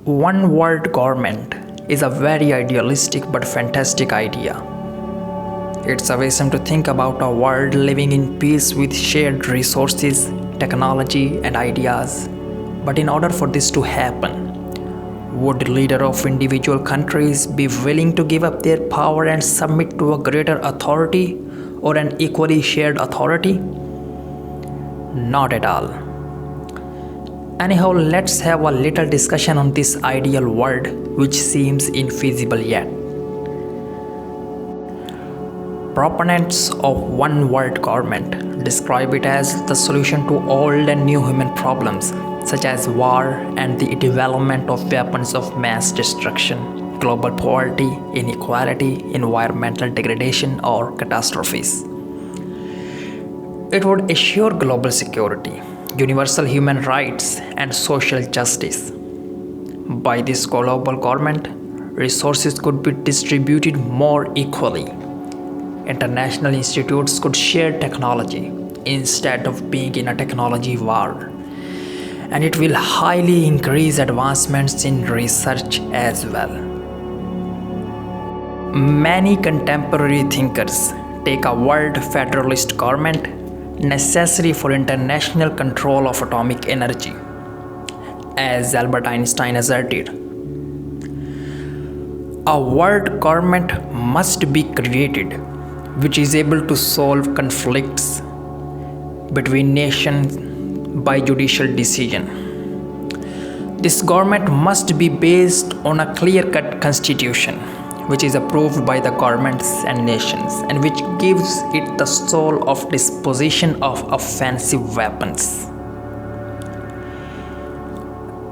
One world government is a very idealistic but fantastic idea. It's a awesome to think about a world living in peace with shared resources, technology, and ideas. But in order for this to happen, would leaders of individual countries be willing to give up their power and submit to a greater authority or an equally shared authority? Not at all. Anyhow, let's have a little discussion on this ideal world which seems infeasible yet. Proponents of one world government describe it as the solution to old and new human problems such as war and the development of weapons of mass destruction, global poverty, inequality, environmental degradation, or catastrophes. It would assure global security, universal human rights, and social justice. By this global government, resources could be distributed more equally. International institutes could share technology instead of being in a technology war. And it will highly increase advancements in research as well. Many contemporary thinkers take a world federalist government necessary for international control of atomic energy, as Albert Einstein asserted. A world government must be created which is able to solve conflicts between nations by judicial decision. This government must be based on a clear-cut constitution which is approved by the governments and nations and which gives it the sole of disposition of offensive weapons.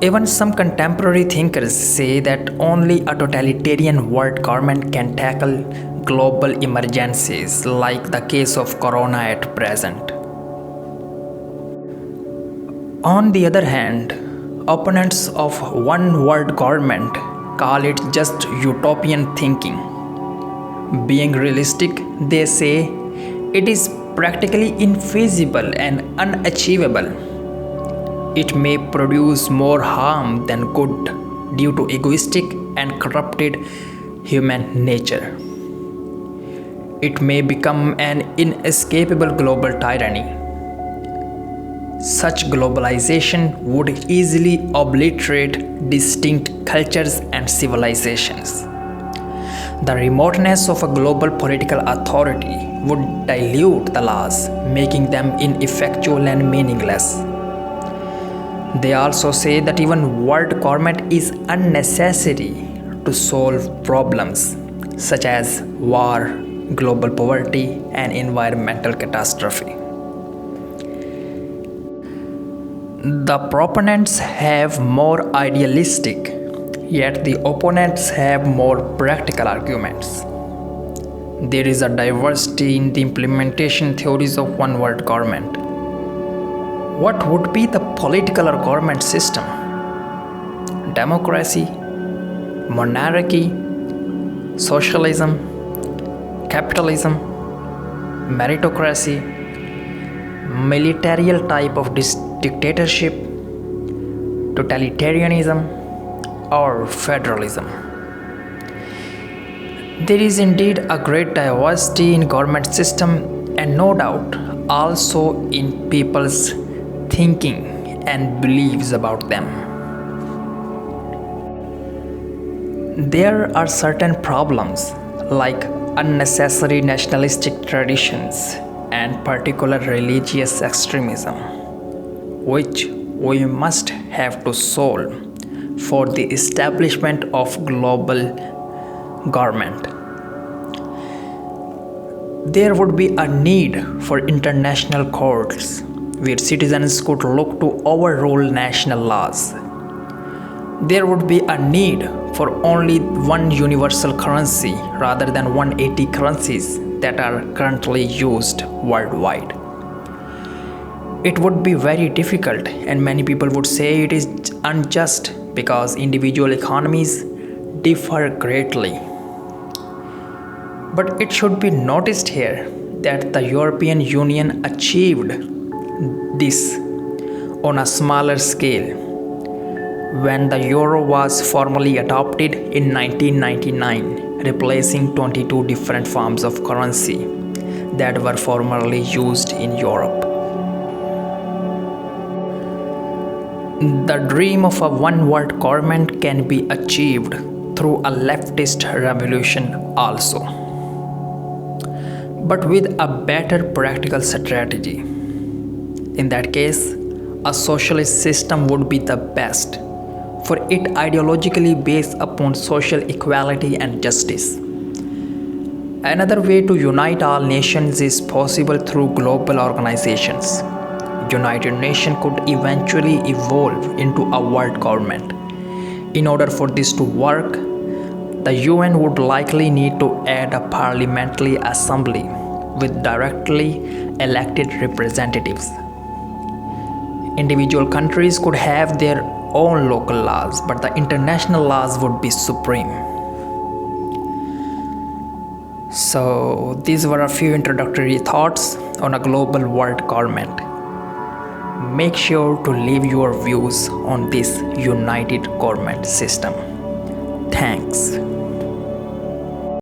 Even some contemporary thinkers say that only a totalitarian world government can tackle global emergencies like the case of corona at present. On the other hand, opponents of one world government call it just utopian thinking. Being realistic, they say it is practically infeasible and unachievable. It may produce more harm than good due to egoistic and corrupted human nature. It may become an inescapable global tyranny. Such globalization would easily obliterate distinct cultures and civilizations. The remoteness of a global political authority would dilute the laws, making them ineffectual and meaningless. They also say that even world government is unnecessary to solve problems such as war, global poverty, and environmental catastrophe. The proponents have more idealistic, yet the opponents have more practical arguments. There is a diversity in the implementation theories of one world government. What would be the political or government system? Democracy, monarchy, socialism, capitalism, meritocracy, military type of dictatorship, totalitarianism, or federalism. There is indeed a great diversity in government system and no doubt also in people's thinking and beliefs about them. There are certain problems like unnecessary nationalistic traditions and particular religious extremism, which we must have to solve for the establishment of global government. There would be a need for international courts where citizens could look to overrule national laws. There would be a need for only one universal currency rather than 180 currencies that are currently used worldwide. It would be very difficult, and many people would say it is unjust because individual economies differ greatly. But it should be noticed here that the European Union achieved this on a smaller scale when the euro was formally adopted in 1999, replacing 22 different forms of currency that were formerly used in Europe. The dream of a one world government can be achieved through a leftist revolution also, but with a better practical strategy. In that case, a socialist system would be the best, for it ideologically based upon social equality and justice. Another way to unite all nations is possible through global organizations. United Nations could eventually evolve into a world government. In order for this to work, the UN would likely need to add a parliamentary assembly with directly elected representatives. Individual countries could have their own local laws, but the international laws would be supreme. So, these were a few introductory thoughts on a global world government. Make sure to leave your views on this united government system. Thanks.